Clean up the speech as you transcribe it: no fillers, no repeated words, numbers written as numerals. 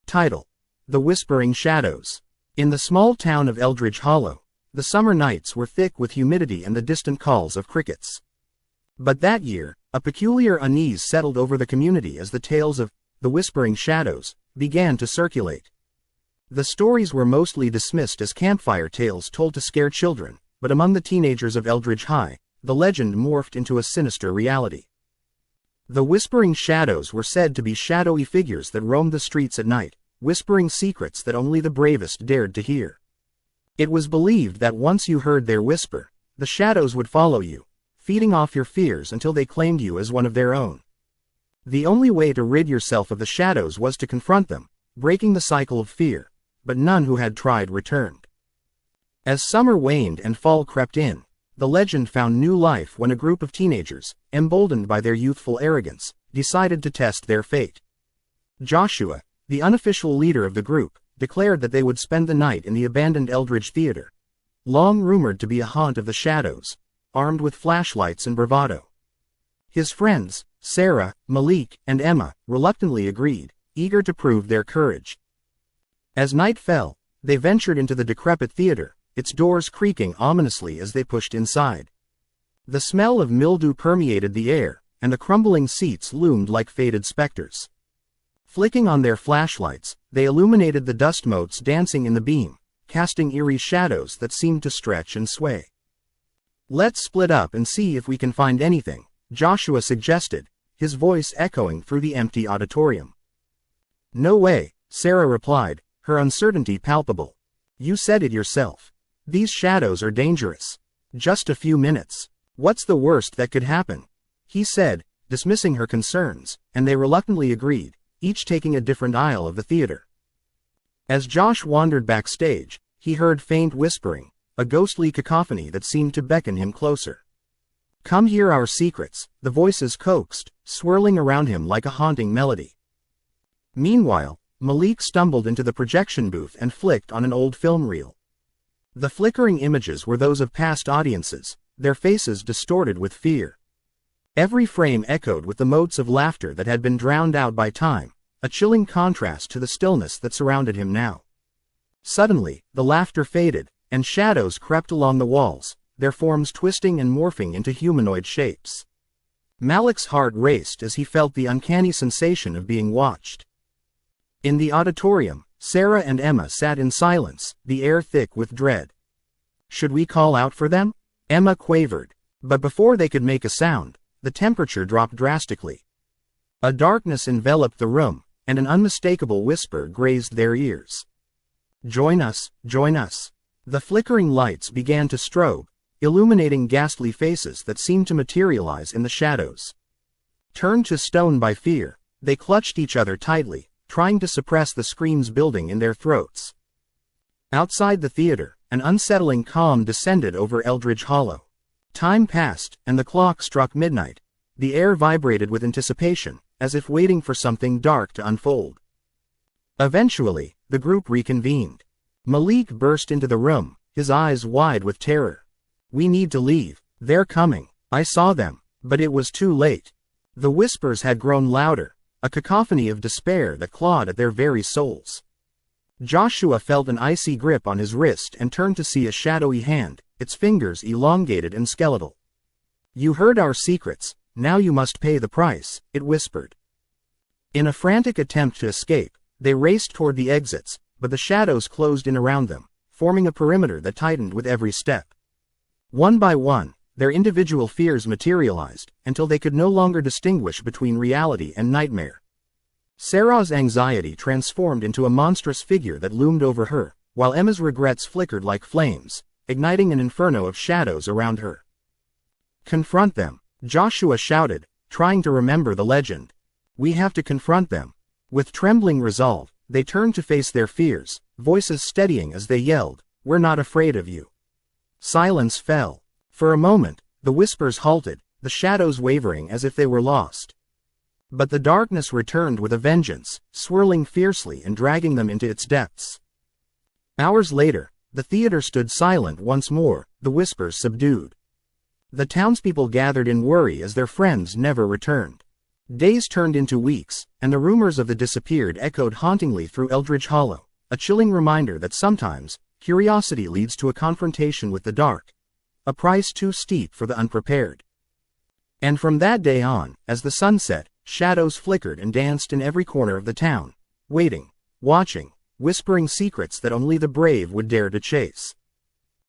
Title: The Whispering Shadows. In the small town of Eldridge Hollow, the summer nights were thick with humidity and the distant calls of crickets. But that year, a peculiar unease settled over the community as the tales of the Whispering Shadows began to circulate. The stories were mostly dismissed as campfire tales told to scare children, but among the teenagers of Eldridge High, the legend morphed into a sinister reality. The Whispering Shadows were said to be shadowy figures that roamed the streets at night, whispering secrets that only the bravest dared to hear. It was believed that once you heard their whisper, the shadows would follow you, feeding off your fears until they claimed you as one of their own. The only way to rid yourself of the shadows was to confront them, breaking the cycle of fear, but none who had tried returned. As summer waned and fall crept in, the legend found new life when a group of teenagers, emboldened by their youthful arrogance, decided to test their fate. Joshua, the unofficial leader of the group, declared that they would spend the night in the abandoned Eldridge Theater, long rumored to be a haunt of the shadows, armed with flashlights and bravado. His friends, Sarah, Malik, and Emma, reluctantly agreed, eager to prove their courage. As night fell, they ventured into the decrepit theater, its doors creaking ominously as they pushed inside. The smell of mildew permeated the air, and the crumbling seats loomed like faded specters. Flicking on their flashlights, they illuminated the dust motes dancing in the beam, casting eerie shadows that seemed to stretch and sway. "Let's split up and see if we can find anything," Joshua suggested, his voice echoing through the empty auditorium. "No way," Sarah replied, her uncertainty palpable. "You said it yourself. These shadows are dangerous. Just a few minutes. What's the worst that could happen?" he said, dismissing her concerns, and they reluctantly agreed, each taking a different aisle of the theater. As Josh wandered backstage, he heard faint whispering, a ghostly cacophony that seemed to beckon him closer. "Come hear our secrets," the voices coaxed, swirling around him like a haunting melody. Meanwhile, Malik stumbled into the projection booth and flicked on an old film reel. The flickering images were those of past audiences, their faces distorted with fear. Every frame echoed with the motes of laughter that had been drowned out by time, a chilling contrast to the stillness that surrounded him now. Suddenly, the laughter faded, and shadows crept along the walls, their forms twisting and morphing into humanoid shapes. Malik's heart raced as he felt the uncanny sensation of being watched. In the auditorium, Sarah and Emma sat in silence, the air thick with dread. "Should we call out for them?" Emma quavered. But before they could make a sound, the temperature dropped drastically. A darkness enveloped the room, and an unmistakable whisper grazed their ears. "Join us, join us." The flickering lights began to strobe, illuminating ghastly faces that seemed to materialize in the shadows. Turned to stone by fear, they clutched each other tightly, trying to suppress the screams building in their throats. Outside the theater, an unsettling calm descended over Eldridge Hollow. Time passed, and the clock struck midnight. The air vibrated with anticipation, as if waiting for something dark to unfold. Eventually, the group reconvened. Malik burst into the room, his eyes wide with terror. "We need to leave. They're coming. I saw them." But it was too late. The whispers had grown louder, a cacophony of despair that clawed at their very souls. Joshua felt an icy grip on his wrist and turned to see a shadowy hand, its fingers elongated and skeletal. "You heard our secrets, now you must pay the price," it whispered. In a frantic attempt to escape, they raced toward the exits, but the shadows closed in around them, forming a perimeter that tightened with every step. One by one, their individual fears materialized, until they could no longer distinguish between reality and nightmare. Sarah's anxiety transformed into a monstrous figure that loomed over her, while Emma's regrets flickered like flames, igniting an inferno of shadows around her. "Confront them," Joshua shouted, trying to remember the legend. "We have to confront them." With trembling resolve, they turned to face their fears, voices steadying as they yelled, "We're not afraid of you." Silence fell. For a moment, the whispers halted, the shadows wavering as if they were lost. But the darkness returned with a vengeance, swirling fiercely and dragging them into its depths. Hours later, the theater stood silent once more, the whispers subdued. The townspeople gathered in worry as their friends never returned. Days turned into weeks, and the rumors of the disappeared echoed hauntingly through Eldridge Hollow, a chilling reminder that sometimes, curiosity leads to a confrontation with the dark, a price too steep for the unprepared. And from that day on, as the sun set, shadows flickered and danced in every corner of the town, waiting, watching, whispering secrets that only the brave would dare to chase.